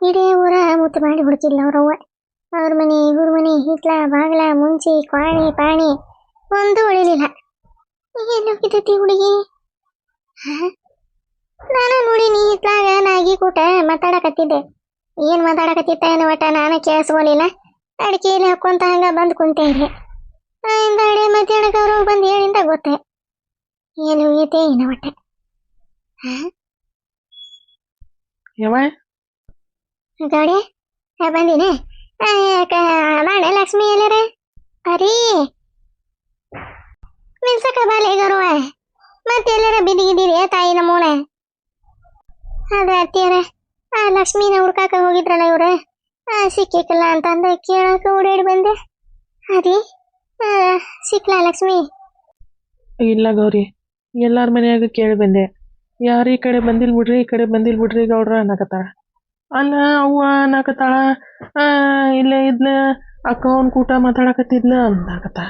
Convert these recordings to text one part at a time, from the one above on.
ಇಡೀ ಊರ ಮುತ್ತು ಮಾಡಿ ಹುಡುಕಿಲ್ಲ ಅವ್ರವ್ವ. ಅವ್ರ ಮನೆ ಇವ್ರ ಮನೆ ಹಿತ್ಲ ಬಾಗ್ಲ ಮುಂಚಿ ಕ್ವಾಣಿ ಪಾಣಿ ಒಂದು ಉಳಿಲಿಲ್ಲ. ಎಲ್ಲೋಗಿದ್ದತಿ ಹುಡುಗಿ? ನಾನು ನೋಡಿನಿ ಹಿತ್ಲಾಗ ನಾಗಿ ಕೂಟ ಮಾತಾಡಕತ್ತಿದ್ದೆ. ಏನ್ ಮಾತಾಡಕತ್ತಿತ್ತ ಏನೋ ಒಟ್ಟ ನಾನು ಕೇಳಿಸ್ಕೊಲಿಲ್ಲ. ಅಡಿಕೆಯಲ್ಲಿ ಹಾಕೊಂತ ಹಂಗ ಬಂದು ಕುಂತೇನ್ರಿ. ಹಿಂದಾಡೆ ಮಧ್ಯಾಹ್ನಕ್ಕೆ ಅವರು ಬಂದು ಹೇಳಿಂದ ಗೊತ್ತೆ. ಏನು ಹೋಗೈತೆ ಏನೋ ಒಟ್ಟೆ. ಗೌಡೆ ಬಂದಿನೇ ಬಾಳೆ ಲಕ್ಷ್ಮಿ ಎಲ್ಲರ ಅರೀ ಮಿಲ್ಸಕ ಬಾಲೆ ಗೌರವ ಮತ್ತೆಲ್ಲರ ಬಿದ್ದಿಗಿದ್ದೀರಿ ತಾಯಿ ನಮ್ಮೋಣ. ಅದ ಅತ್ತಿಯರ ಲಕ್ಷ್ಮೀನ ಹುಡ್ಕಾಕ ಹೋಗಿದ್ರಲ್ಲ ಇವ್ರ ಸಿಕ್ಕಿಲ್ಲ ಅಂತಂದ ಕೇಳಾಕ ಓಡಾಡಿ ಬಂದೆ. ಅದೇ ಸಿಕ್ಲಾ ಲಕ್ಷ್ಮಿ? ಇಲ್ಲ ಗೌರಿ, ಎಲ್ಲಾರ ಮನ್ಯಾಗ ಕೇಳಿ ಬಂದೆ. ಯಾರು ಈ ಕಡೆ ಬಂದಿಲ್ ಬಿಡ್ರಿ, ಈ ಕಡೆ ಬಂದಿಲ್ ಬಿಡ್ರಿ ಗೌಡ್ರ ಅನ್ನಕತ್ತಾಳ. ಅಲ್ಲ ಅವ್ವ ಅನ್ನಕತ್ತಾಳ, ಇಲ್ಲೇ ಇದ್ಲ ಅಕ್ಕ ಅವ್ನ ಕೂಟ ಮಾತಾಡಕತ್ತಿದ್ಲ ಅನ್ನಕತ್ತಾಳ.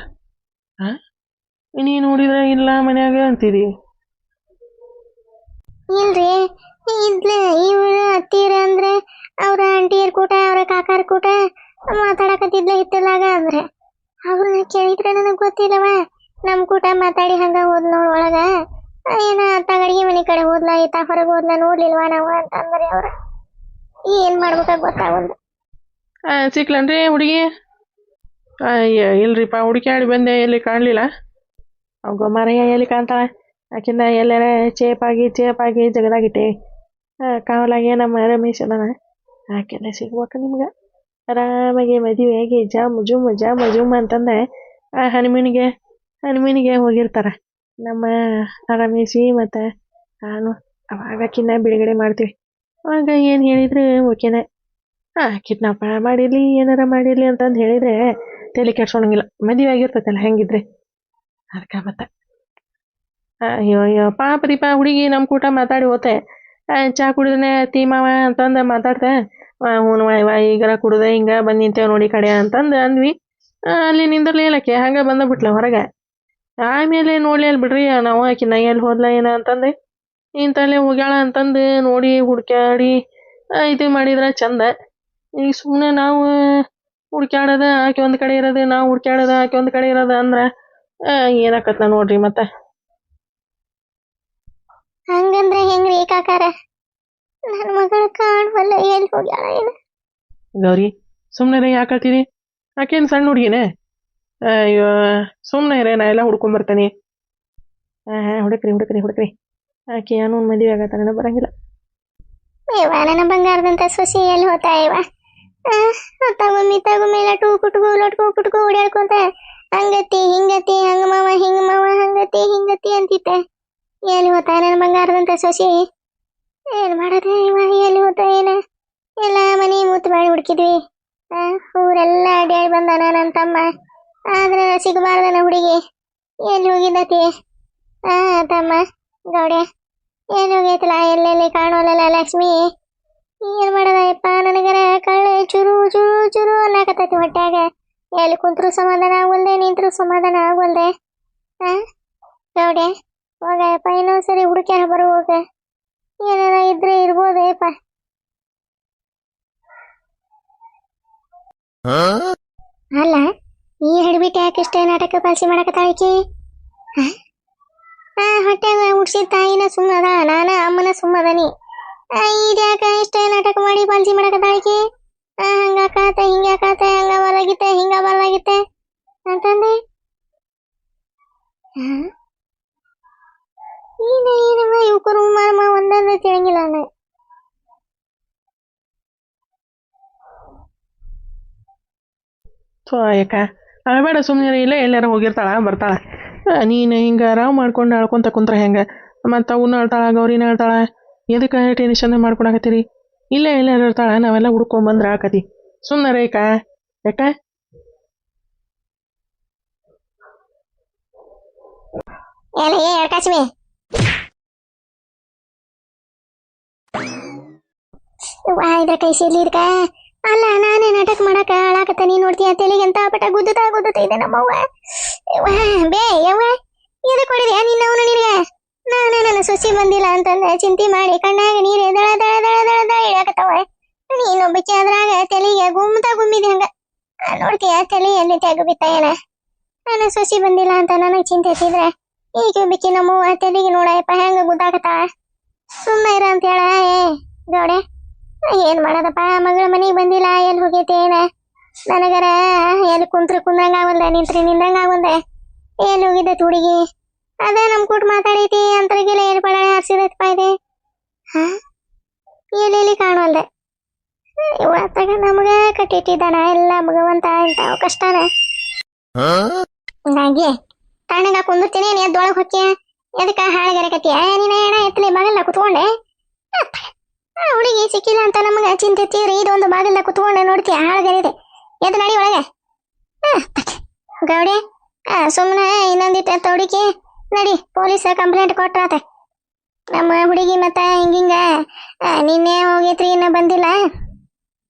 ನೀ ನೋಡಿದ್ರೆ ಇಲ್ಲ ಮನ್ಯಾಗ ಅಂತೀರಿ. ಇಲ್ರಿ ಇದ್ಲ ಇವ್ರ ಅತ್ತೀರ ಅಂದ್ರೆ ಅವ್ರ ಆಂಟಿಯರ್ ಕೂಟ ಅವ್ರ ಕಾಕಾರ ಕೂಟ ಮಾತಾಡಕತ್ತಿದ್ಲ ಹಿತ್ತಲಾಗ ಅಂದ್ರೆ ಅವ್ರನ್ನ ಕೇಳಿದ್ರೆ ನನಗ್ ಗೊತ್ತಿಲ್ಲವ. ನಮ್ ಕೂಟ ಮಾತಾಡಿ ಹಂಗ ಹೋದ್ ನೋಡ್ ಒಳಗ. ಏನ ತಗಡಿಗೆ ಮನೆ ಕಡೆ ಹೋದ್ಲ ಈತ ಹೊರಗೆ ಹೋದ್ಲ ನೋಡ್ಲಿಲ್ವಾ ನಾವು ಅಂತ ಅಂದ್ರಿ ಅವ್ರ. ಏನ್ ಮಾಡ್ಬೇಕ ಗೊತ್ತಾಗಲ್ದು. ಸಿಕ್ಲನ್ರಿ ಹುಡುಗಿ? ಅಯ್ಯ ಇಲ್ರಿಪ್ಪ, ಹುಡುಕ್ಯಾಡಿ ಬಂದೆ, ಎಲ್ಲಿ ಕಾಣಲಿಲ್ಲ. ಅವ ಮರೆಯ ಎಲ್ಲಿ ಕಾಣ್ತಾಳ? ಆಕಿನ ಎಲ್ಲಾರ ಚೇಪಾಗಿ ಜಗದಾಗಿಟ್ಟೆ. ಕಾವಲಾಗೆ ನಮ್ಮ ರಮೇಶ್ ಅದಾನ, ಆಕೆಲ್ಲ ಸಿಗ್ಬೇಕು ನಿಮ್ಗೆ. ಆರಾಮಾಗಿ ಮದುವೆಯಾಗಿ ಜಮ್ ಅಂತಂದೆ ಹನುಮೀನಿಗೆ ಹೋಗಿರ್ತಾರ ನಮ್ಮ ರಮೇಶಿ ಮತ್ತು ನಾನು. ಅವಾಗಕ್ಕಿನ್ನ ಬಿಡುಗಡೆ ಮಾಡ್ತೀವಿ. ಅವಾಗ ಏನು ಹೇಳಿದ್ರು ಓಕೆನೆ. ಕಿಡ್ನಾಪ್ ಮಾಡಿರಲಿ ಏನಾರ ಮಾಡಿರಲಿ ಅಂತಂದು ಹೇಳಿದರೆ ತಲೆ ಕೆಡ್ಸೋಣಂಗಿಲ್ಲ. ಮದುವೆ ಆಗಿರ್ತೈತಲ್ಲ ಹೆಂಗಿದ್ರೆ ಅದಕ್ಕೆ ಮತ್ತೆ. ಅಯ್ಯೋ ಪಾಪರಿಪ್ಪ ಹುಡುಗಿ ನಮ್ಮ ಕೂಟ ಮಾತಾಡಿ ಹೋತೆ. ಚಾ ಕುಡಿದ್ರೆ ತೀಮಾವ ಅಂತಂದು ಮಾತಾಡ್ತೆ. ಹ್ಞೂ ಈಗಾರ ಕುಡ್ದೆ ಹಿಂಗೆ ಬಂದು ನಿಂತೇವೆ ನೋಡಿ ಕಡೆ ಅಂತಂದು ಅಂದ್ವಿ. ಅಲ್ಲಿ ನಿಂದಿರ್ಲಿಲ್ಲಕ್ಕೆ ಹಂಗೆ ಬಂದಬಿಟ್ಲ ಹೊರಗೆ. ಆಮೇಲೆ ನೋಡ್ಲಿ ಅಲ್ಲಿ ಬಿಡ್ರಿ ನಾವು ಆಕಿನ ಎಲ್ಲಿ ಹೋದ್ಲ ಏನ ಅಂತಂದು ಇಂತಲ್ಲೇ ಹೋಗ್ಯಾಳ ಅಂತಂದು ನೋಡಿ ಹುಡ್ಕ್ಯಾಡಿ ಇದು ಮಾಡಿದ್ರೆ ಚಂದ. ಈಗ ಸುಮ್ಮನೆ ನಾವು ಹುಡ್ಕ್ಯಾಡೋದು ಆಕೆ ಒಂದು ಕಡೆ ಇರೋದು, ನಾವು ಹುಡ್ಕ್ಯಾಡೋದು ಆಕೆ ಒಂದು ಕಡೆ ಇರೋದು ಅಂದ್ರೆ ಏನಾಕತ್ನ ನೋಡ್ರಿ ಮತ್ತೆ. ಹಂಗಂದ್ರೆ ಹೆಂಗ್ರಿ ಕಾಕಾರ? ನನ್ನ ಮಗಳ ಕಾಣವಲ್ಲ, ಎಲ್ಲಿ ಹೋಗ್ಯಾಳ ಏನ? ಗೌರಿ ಸುಮ್ಮನೆ ಯಾಕೆ ಹೇಳ್ತೀರಿ? ಆಕೇನು ಸಣ್ಣ ಹುಡುಗಿನೇ? ಅಯ್ಯೋ ಸುಮ್ಮನೆ ಇರೇ, ನಾ ಎಲ್ಲ ಹುಡ್ಕೊಂಬರ್ತಾನೆ. ಹುಡುಕ್ರಿ ಆಕೆ ಏನೋ ಒಂದು ಮದುವೆ ಆಗತ್ತಾನೆ ಬರಂಗಿಲ್ಲ. ಇವ ನನ್ನ ಬಂಗಾರದಂತ ಸೊಸಿ ಎಲ್ಲಿ ಹೋತಾ ಇವ? ತಗೊಮ್ಮಿ ಲಟ್ಕು ಪುಟ್ಕು ಓಡಾಡ್ಕೊಂತ ಹಂಗತಿ ಹಿಂಗತಿ ಹಂಗ ಮಾವ ಹಂಗತಿ ಹಿಂಗತಿ ಅಂತಿತ್ತೆ. ಎಲ್ಲಿ ಹೋತಾ ನನ್ನ ಬಂಗಾರದಂತ ಸೊಸಿ? ಏನ್ ಮಾಡದೆ ಇವ? ಎಲ್ಲಿ ಹೋತಾ ಏನ? ಎಲ್ಲ ಮನೆ ಮೂತ್ ಮಾಡಿ ಹುಡುಕಿದ್ವಿ. ಊರೆಲ್ಲ ಅಡ್ಯಾಡಿ ಬಂದಾನ ನನ್ನ ತಮ್ಮ, ಆದ್ರೆ ಸಿಗಬಾರ್ದನ ಹುಡುಗಿ. ಎಲ್ಲಿ ಹೋಗಿದ್ದತಿ ತಮ್ಮ ಗೌಡೆ? ಎಲ್ಲಿ ಹೋಗೈತಲ್ಲ? ಎಲ್ಲೆಲ್ಲಿ ಕಾಣೋಲ್ಲ ಲಕ್ಷ್ಮಿ? ಏನ್ ಮಾಡದಪ್ಪ? ನನಗರ ಕಳ್ಳ ಚುರು ಅನ್ನಕತ್ತೈತಿ ಹೊಟ್ಯಾಗ. ಎಲ್ಲಿ ಕುಂತ್ರು ಸಮಾಧಾನ ಆಗೋಲ್ದೆ, ನಿಂತ್ರು ಸಮಾಧಾನ ಆಗೋಲ್ದೆ. ಗೌಡೆ ಹೋಗಪ್ಪ, ಇನ್ನೊಂದ್ಸರಿ ಹುಡುಕ್ಯಾರ ಬರುವಾಗ ಏನಾರ ಇದ್ರೆ ಇರ್ಬೋದಪ್ಪ. ಅಲ್ಲ ಈ ಹಿಡ್ಬಿಟ್ಟು ಯಾಕಿಷ್ಟೇ ನಾಟಕ ಪಾಲ್ಸಿ ಮಾಡಕತ್ತಾಳಿಕಿ? ಹೊಟ್ಯಾಗ ಹುಡ್ಸಿದ ತಾಯಿನ ಸುಮ್ಮದ, ನಾನ ಅಮ್ಮನ ಸುಮ್ಮದನಿ. ಇದ್ಯಾಕ ಇಷ್ಟೇ ನಾಟಕ ಮಾಡಿ ಪಾಲ್ಸಿ ಮಾಡಕತ್ತಾಳಿಕಿ? ಹಂಗಾಕಾತ ಹಿಂಗಾಕಾತ, ಹಂಗ ಬಲಾಗಿತ್ತೆ ಹಿಂಗ ಬಲಾಗಿತ್ತೆ ಅಂತಂದೆ. ಏನವ ಇವಕರು ಒಂದೊಂದು ತಿಳಂಗಿಲ್ಲ. ಯಾಕ ಅಳಬೇಡ, ಸುಮ್ಮನೆ ಇಲ್ಲ, ಎಲ್ಲಾರ ಹೋಗಿರ್ತಾಳ ಬರ್ತಾಳ. ನೀನು ಹಿಂಗೆ ರಾವ್ ಮಾಡ್ಕೊಂಡು ಅಳ್ಕೊಂತ ಕುಂತ್ರ ಹೆಂಗೆ? ಮತ್ತು ಅವನ್ನ ಅಳ್ತಾಳ, ಗೌರಿನ ಅಳ್ತಾಳ, ಎದಕ್ಕೆ ಟೆನ್ಷನ್ ಮಾಡ್ಕೊಳಕತ್ತೀರಿ? ಇಲ್ಲೇ ಎಲ್ಲಾರು ಇರ್ತಾಳ, ನಾವೆಲ್ಲ ಹುಡ್ಕೊಂಬಂದ್ರೆ ಆಕತಿ. ಸುಮ್ಮನೆ ರೇಕ ಯಾಕ? ಇದ್ರ ಕೈ ಸೇರ್ಲಿ ಇದಕ್ಕ. ಅಲ್ಲ ನಾನೇ ನಾಟಕ ಮಾಡಕ ಹಾಳಾಕತ್ತ, ನೀ ನೋಡ್ತೀಯ ತೆಲಿಗೆ ಎಂತ ಪಟ ಗುದ್ದುತ್ತಾ ಇದೆ ನಮ್ಮವ್ವ. ಬೇ ಯವ್ವ ಎದಕ್ ಹೊಡಿದ್ಯಾ ನಿನ್ನವನು? ನಿನಗೆ ನಾನು ನನ್ನ ಸೊಸಿ ಬಂದಿಲ್ಲ ಅಂತಂದ ಚಿಂತೆ ಮಾಡಿ ಕಣ್ಣಾಗ ನೀರೇ ದಳ ದಳ ದಳ ದಳ ದಳ ಇಳಾಕತ್ತವ. ನೀನೊಬ್ಬಕ್ಕೆ ಅದ್ರಾಗ ತಲೆಗೆ ಗುಮ್ಮಿದೆ ಹಂಗ ನೋಡ್ತೀಯ ತಲೆ ಎಲ್ಲಿ ತೆಗ ಬಿತ್ತ ಏನ ನಾನು ಸೊಸಿ ಬಂದಿಲ್ಲ ಅಂತ ನನಗೆ ಚಿಂತೆ ಎತ್ತಿದ್ರೆ ಈಗ ಒಬ್ಬಕ್ಕೆ ನಮ್ಮವ್ವ ತಲೆಗೆ ನೋಡಯಪ್ಪ ಹೆಂಗ ಗುದ್ದಾಕತ್ತ ಸುಮ್ಮನೆ ಇರ ಅಂತ ಹೇಳ ಏ ಗೌಡೆ ಏನ್ ಮಾಡೋದಪ್ಪ ಮಗಳ ಮನೆಗೆ ಬಂದಿಲ್ಲ ಎಲ್ಲಿ ಹೋಗೈತೆ ಏನ ನನಗರ ಎಲ್ಲಿ ಕುಂದ್ರಂಗ ಆಗವಲ್ದೆ ನಿಂದಂಗ ಆಗವಲ್ದೆ ಎಲ್ಲಿ ಹೋಗಿದ್ದೈತಿ ಹುಡುಗಿ ಅದ ನಮ್ ಕೂಟ್ ಮಾತಾಡೈತಿ ಅಂತರಿಗೆಲ್ಲ ಎಲ್ಲಿ ಪಡಾಳೆ ಹಾರಿಸಿದೈತಪ್ಪ ಇದೆ ಹಾ ಎಲ್ಲಿ ಕಾಣವಲ್ದೆ ಇವತ್ತಾಗ ನಮಗ ಕಟ್ಟಿಟ್ಟಿದ್ದಾನ ಎಲ್ಲ ಭಗವಂತ ಇಂತಾವ ಕಷ್ಟನ ಹಾಗೆ ತಣ್ಣಗ ಕುಂದಿರ್ತೀನಿ ನೀ ಎದ್ದೊಳಗೆ ಹೊಕ್ಕಿ ಎದಕ್ಕ ಹಾಳಗರಕತ್ತೀಯ ನೀನ ಏನ ಎತ್ತಲಿ ಬಾಗಲ್ನ ಕುತ್ಕೊಂಡೆ ಹುಡುಗಿ ಸಿಕ್ಕಿಲ್ಲ ಅಂತ ನಮಗ ಚಿಂತೆ ತೀವ್ರಿ ಇದೊಂದು ಬಾಗಲ್ನ ಕುತ್ಕೊಂಡೆ ನೋಡ್ತೀಯ ಹಾಳಗರಿದೆ ಎದ್ದು ನಡಿ ಒಳಗೆ ಗೌಡೆ ಸುಮ್ಮನೆ ಇನ್ನೊಂದಿಟ್ಟು ತೋಡಿಕಿ ನಡಿ ಪೊಲೀಸ್ ಕಂಪ್ಲೇಂಟ್ ಕೊಟ್ರಾತೆ ನಮ್ಮ ಹುಡುಗಿ ಮತ್ತ ಹಿಂಗಿಂಗ ನಿನ್ನೆ ಹೋಗೈತ್ರಿ ಇನ್ನ ಬಂದಿಲ್ಲ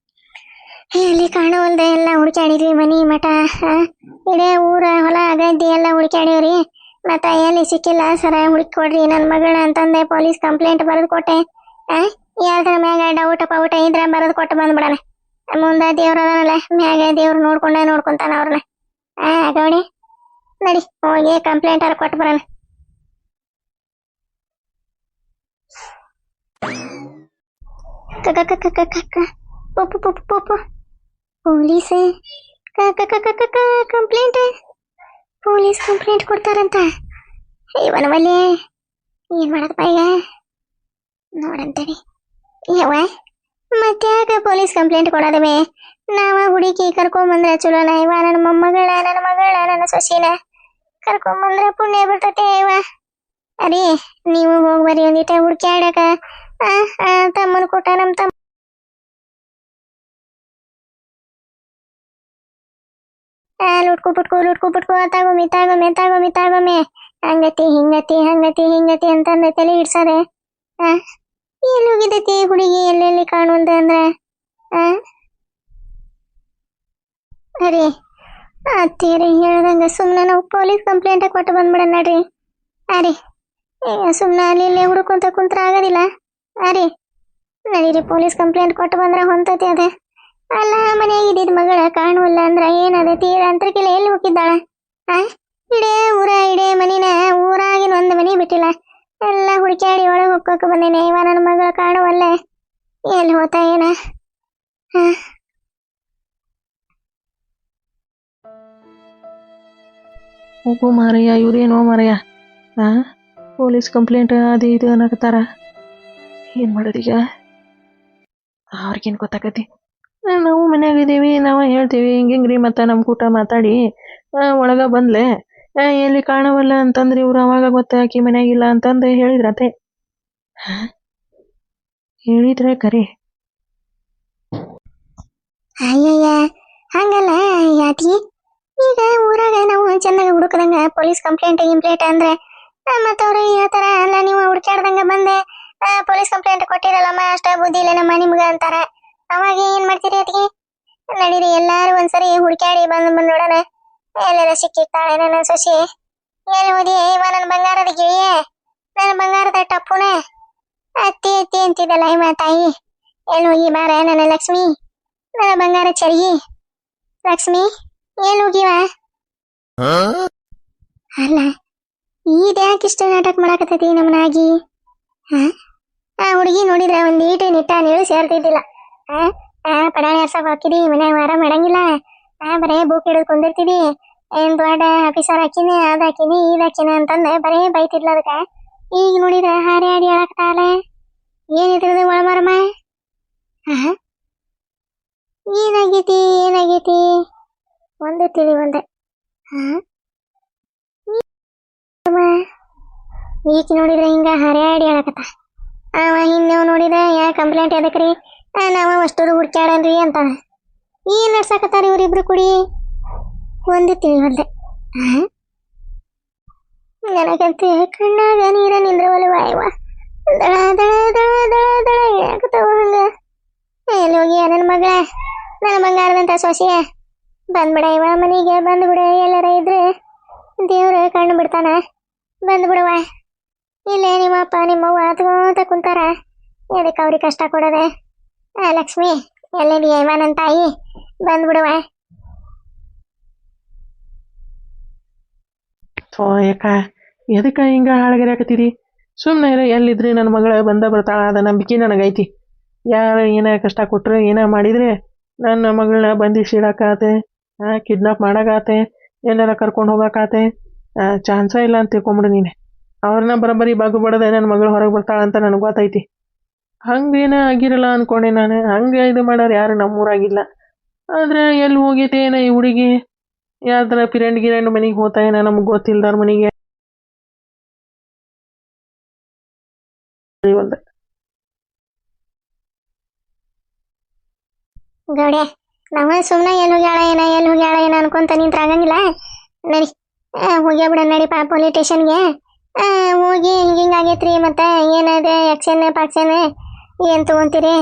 ಎಲ್ಲಿ ಕಾಣವಲ್ದೆ ಎಲ್ಲ ಹುಡುಕಾಡಿದ್ವಿ ಮನಿ ಮಠ ಇಡೇ ಊರ ಹೊಲ ಗದ್ದೆ ಎಲ್ಲ ಹುಡುಕಾಡಿವ್ರಿ ಮತ್ತ ಎಲ್ಲಿ ಸಿಕ್ಕಿಲ್ಲ ಸರ ಹುಡುಕಿ ಕೊಡ್ರಿ ನನ್ನ ಮಗಳ ಅಂತಂದೆ ಪೊಲೀಸ್ ಕಂಪ್ಲೇಂಟ್ ಬರೆದು ಕೊಟ್ಟೆ ಯಾವ್ದ್ರ ಮ್ಯಾಗ ಡೌಟ್ ಪೌಟ ಇದ್ರ ಬರೆದು ಕೊಟ್ಟು ಬಂದ್ಬಿಡಣ ಮುಂದೆ ದೇವ್ರ ಅದನಲ್ಲ ಮ್ಯಾಗ ದೇವ್ರು ನೋಡ್ಕೊಂತಾನ ಅವ್ರನ್ನ ಗೌಡಿ ನಡಿ ಹೋಗಿ ಕಂಪ್ಲೇಂಟ್ ಅವ್ರ ಕೊಟ್ಟು ಬರೋಣ ಪೊಲೀಸ್ ಕಂಪ್ಲೇಂಟ್ ಪೊಲೀಸ್ ಕಂಪ್ಲೇಂಟ್ ಕೊಡ್ತಾರಂತ ಇವನವಲ್ಲೇ ಏನ್ ಮಾಡದಪ್ಪ ಈಗ ನೋಡಂತೇಳಿ ಯವ್ವ ಮತ್ತ್ಯಾಕ ಪೊಲೀಸ್ ಕಂಪ್ಲೇಂಟ್ ಕೊಡೋದವೆ ನಾವ ಹುಡುಕಿ ಕರ್ಕೊಂಬಂದ್ರೆ ಚಲೋನ ಇವ ನನ್ನ ಮೊಮ್ಮಗಳ ನನ್ನ ಸೊಸಿನ ಕರ್ಕೊಂಬಂದ್ರೆ ಪುಣ್ಯ ಬರ್ತತೆ ಇವ ಅರಿ ನೀವು ಹೋಗ್ಬರಿ ಒಂದಿಟ ಹುಡ್ಕ್ಯಾಡಕ ತಮ್ಮನ್ ಕೊಟ್ಟ ನಮ್ ತಮ್ಮ ಲುಟ್ಕು ತಾಗೊಮ್ಮೆ ಹಂಗತಿ ಅಂತಂದ ತಲೆ ಇಡ್ಸದೆ ಎಲ್ಲಿ ಹೋಗಿದ್ದೈತಿ ಹುಡುಗಿ ಎಲ್ಲೆಲ್ಲಿ ಕಾಣುವಂತ ಅಂದ್ರ ಅರಿ ಅತ್ತೀರಿ ಹೇಳ್ದಂಗ ಸುಮ್ನೆ ನಾವು ಪೊಲೀಸ್ ಕಂಪ್ಲೇಂಟ್ ಕೊಟ್ಟು ಬಂದ್ಬಿಡ ನಡ್ರಿ ಅರಿ ಸುಮ್ನೆ ಅಲ್ಲಿ ಇಲ್ಲೇ ಹುಡುಕೊಂತ ಕುಂತ್ರ ಆಗೋದಿಲ್ಲ ಅರಿ ನಡೀರಿ ಪೊಲೀಸ್ ಕಂಪ್ಲೇಂಟ್ ಕೊಟ್ಟು ಬಂದ್ರ ಹೊಂತತಿ ಅದೇ ಅಲ್ಲ ಮನೆಯಾಗಿದ್ದ ಮಗಳ ಕಾಣುವಲ್ಲ ಅಂದ್ರ ಏನದ ತೀರ ಅಂತರ್ಕಿಲ್ಲ ಎಲ್ಲಿ ಹೋಗಿದ್ದಾಳ ಇಡೇ ಮನಿನ ಊರಾಗಿನ ಒಂದ್ ಮನಿ ಬಿಟ್ಟಿಲ್ಲ ಎಲ್ಲ ಹುಡುಕ್ಯಾಡಿ ಒಳಗೆ ಹೋಗ್ಕೋಕ ಬಂದೇನೆ ಇವ ನನ್ನ ಮಗಳ ಕಾಣುವಲ್ಲ ಎಲ್ಲಿ ಹೋತ ಏನ ಹೋಗು ಮಾರಯ್ಯ ಇವ್ರೇನೋ ಮಾರಯ್ಯ ಪೊಲೀಸ್ ಕಂಪ್ಲೇಂಟ್ ಅದು ಇದು ಅನ್ನಕತ್ತಾರ ಏನ್ ಮಾಡೋದೀಗ ಅವ್ರಿಗೇನು ಗೊತ್ತಾಗತಿ ನಾವು ಮನ್ಯಾಗ ಇದೀವಿ ನಾವು ಹೇಳ್ತೀವಿ ಹಿಂಗಿಂಗ್ರಿ ಮತ್ತು ನಮ್ಮ ಕೂಟ ಮಾತಾಡಿ ಒಳಗ ಬಂದ್ಲೆ ಎಲ್ಲಿ ಕಾಣವಲ್ಲ ಅಂತಂದ್ರೆ ಇವ್ರು ಅವಾಗ ಗೊತ್ತಾಕಿ ಮನ್ಯಾಗಿಲ್ಲ ಅಂತಂದು ಹೇಳಿದ್ರತೆ ಹೇಳಿದ್ರೆ ಕರಿ ಅಯ್ಯಯ್ಯ ಹಂಗಲ್ಲ ಯಾತಿ ಈಗ ಊರಾಗ ನಾವು ಚೆನ್ನಾಗಿ ಹುಡುಕದಂಗ ಪೊಲೀಸ್ ಕಂಪ್ಲೇಂಟ್ ಅಂದ್ರೆ ಮತ್ತವ್ರು ಹೇಳ್ತಾರ ಅಲ್ಲ ನೀವು ಹುಡ್ಕ್ಯಾಡ್ದಂಗ ಬಂದೆ ಪೊಲೀಸ್ ಕಂಪ್ಲೇಂಟ್ ಕೊಟ್ಟಿರಲ್ಲಮ್ಮ ಅಷ್ಟ ಬುದ್ಧಿ ಇಲ್ಲ ನಮ್ಮ ನಿಮ್ಗ ಅಂತಾರ ಅವಾಗ ಏನ್ ಮಾಡ್ತೀರಿ ಅದಕ್ಕೆ ನಡೀರಿ ಎಲ್ಲಾರು ಒಂದ್ಸರಿ ಹುಡ್ಕ್ಯಾಡಿ ಬಂದೋಡಣ ಎಲ್ಲರ ಸಿಕ್ಕಿರ್ತಾಳೆ ನನ್ನ ಸೊಸಿ ಎಲ್ಲಿ ಹೋದಿ ಇವ ನನ್ನ ಬಂಗಾರದ ಗಿಳಿಯೇ ನನ್ನ ಬಂಗಾರದ ಟಪ್ಪುನ ಅತ್ತಿ ಅಂತಿದ್ದಲ್ಲ ಇವ ತಾಯಿ ಎಲ್ಲಿ ಹೋಗಿ ಬಾರ ನನ್ನ ಲಕ್ಷ್ಮಿ ನನ್ನ ಬಂಗಾರ ಚರಿಗಿ ಲಕ್ಷ್ಮಿ ಎಲ್ಲಿ ಹೋಗಿವ ಅಲ್ಲ ಇದ್ಯಾಕಿಷ್ಟ ನಾಟಕ ಮಾಡಕತ್ತೈತಿ ನಮ್ಮನಾಗಿ ಆ ಹುಡುಗಿ ನೋಡಿದ್ರೆ ಒಂದ್ ಈಟು ನಿಟ್ಟ ನೀಳು ಸೇರ್ತಿದ್ದಿಲ್ಲ ಪಡಾಣಿ ಹರ್ಸಕ್ ಹಾಕಿದಿ ಮನ್ಯಾಗ ವಾರ ಮಾಡಂಗಿಲ್ಲ ಬರೇ ಬುಕ್ ಹಿಡಿದು ಕುಂದಿರ್ತಿದಿ ಏನ್ ದೊಡ್ಡ ಆಫೀಸರ್ ಹಾಕಿನಿ ಅದ್ ಹಾಕಿನಿ ಇದ್ ಹಾಕಿನ ಅಂತಂದ ಬರೇ ಬೈತಿದ್ಲ ಅದಕ್ಕ ಈಗ ನೋಡಿದ್ರೆ ಹಾರಿ ಹಾಡಿ ಹೇಳಕ್ತಾಳ ಏನಿದ್ರದು ಒಳಮರಮ್ಮ ಏನಾಗೈತಿ ಒಂದು ತಿಳಿ ಒಂದೆ ಈಗ ನೋಡಿದ್ರೆ ಹಿಂಗ ಹರ್ಯಾಡಿ ಹೇಳಕತ್ತ ಅವ ಹಿಂದೇವ್ ನೋಡಿದ್ರೆ ಯಾ ಕಂಪ್ಲೇಂಟ್ ಎದಕ್ರಿ ನಾವ ಅಷ್ಟರು ಹುಡ್ಕ್ಯಾಡನ್ರಿ ಅಂತ ಏನ್ ನಡ್ಸಾಕತ್ತಾರ ಇವ್ರಿಬ್ರು ಕುಡಿ ಒಂದು ತಿಳಿವಲ್ದೆ ನನಗಂತೆ ಕಣ್ಣಾಗ ನೀರ ನಿಂದ್ರವಲ್ಲ ವಾಯವ ದಳ ದಳ ದಳ ದಳ ದಳ ಯಾಕತ್ತವ ಹಂಗ ಎಲ್ಲಿ ಹೋಗಿ ನನ್ನ ಮಗಳ ನನ್ನ ಬಂಗಾರದಂತ ಸೊಸೆಯ ಬಂದ್ಬಿಡ ಇವ ಮನೆಗೆ ಬಂದ್ಬಿಡ ಎಲ್ಲರ ಇದ್ರೆ ದೇವ್ರ ಕಣ್ಣು ಬಿಡ್ತಾನ ಬಂದ್ಬಿಡವ ಇಲ್ಲೇ ನಿಮ್ಮಪ್ಪ ನಿಮ್ಮವ್ವ ಹತ್ಕೊಂತ ಕುಂತಾರ ಎದಕ್ಕೆ ಅವ್ರಿಗೆ ಕಷ್ಟ ಕೊಡೋದೆ ಲಕ್ಷ್ಮಿ ಎಲ್ಲೆಲ್ಲಿಗೆ ಇವ ನನ್ನ ತಾಯಿ ಬಂದ್ಬಿಡುವ. ಥೋ ಯಾಕ ಎದಕ್ಕೆ ಹಿಂಗೆ ಹಾಳಗೆರಾಕತ್ತೀರಿ? ಸುಮ್ಮನೆ ಎಲ್ಲಿದ್ರಿ ನನ್ನ ಮಗಳ ಬಂದ ಬರ್ತಾಳ ಅದ ನಂಬಿಕೆ ನನಗೈತಿ. ಯಾರು ಏನೇ ಕಷ್ಟ ಕೊಟ್ಟರೆ ಏನೇ ಮಾಡಿದರೆ ನನ್ನ ಮಗಳನ್ನ ಬಂಧಿಸಿ ಇಡಕ್ಕಾತೆ, ಕಿಡ್ನಾಪ್ ಮಾಡೋಕ್ಕಾತೆ, ಎಲ್ಲಾರ ಕರ್ಕೊಂಡು ಹೋಗೋಕ್ಕಾತೆ, ಚಾನ್ಸ ಇಲ್ಲ ಅಂತ ತಿಳ್ಕೊಂಬಿಡು ನೀನು. ಅವ್ರನ್ನ ಬರೋಬ್ಬರಿ ಬಾಗು ಬಡದೆ ನನ್ನ ಮಗಳು ಹೊರಗೆ ಬರ್ತಾಳಂತ ನನಗೆ ಗೊತ್ತೈತಿ. ಹಂಗೇನ ಆಗಿರಲ್ಲ ಅಂದ್ಕೊಂಡೆ ನಾನು. ಹಂಗೆ ಇದು ಮಾಡೋರು ಯಾರು ನಮ್ಮೂರಾಗಿಲ್ಲ. ಆದರೆ ಎಲ್ಲಿ ಹೋಗೈತೆ ಏನೋ ಈ ಹುಡುಗಿ, ಯಾವ್ದಾರ ಪಿರೆಂಡ್ ಗಿರೆಂಡ್ ಮನೆಗೆ ಹೋಗ್ತಾ ಏನೋ ನಮ್ಗೆ ಗೊತ್ತಿಲ್ದಾರ ಮನೆಗೆ ಒಂದು. ಗೌಡ್ಯ ನಾವ ಸುಮ್ಮನೆ ಎಲ್ಲಿ ಹೋಗ್ಯಾಳ ಏನ ಅನ್ಕೊಂತ ನಿಂತ್ರ ಆಗಂಗಿಲ್ಲ. ನಡಿ ಹೋಗ್ಯಾ ಬಿಡ ನಡಿ ಪೊಲೀಸ್ ಸ್ಟೇಷನ್ಗೆ. ಹೋಗಿ ಹಿಂಗಾಗೈತ್ರಿ ಮತ್ತೆ ಏನಿದೆ ಆಕ್ಷನ್ ಪಾಕ್ಷನ್ ಏನು ತೊಗೊಂತೀರಿ,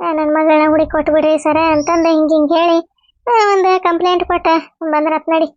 ನನ್ನ ಮಗಳನ್ನ ಹುಡುಕಿ ಕೊಟ್ಟು ಬಿಡ್ರಿ ಸರ ಅಂತಂದು ಹಿಂಗೆ ಹೇಳಿ ಒಂದು ಕಂಪ್ಲೇಂಟ್ ಕೊಟ್ಟ ಬಂದ್ರತ್ ನಡಿ.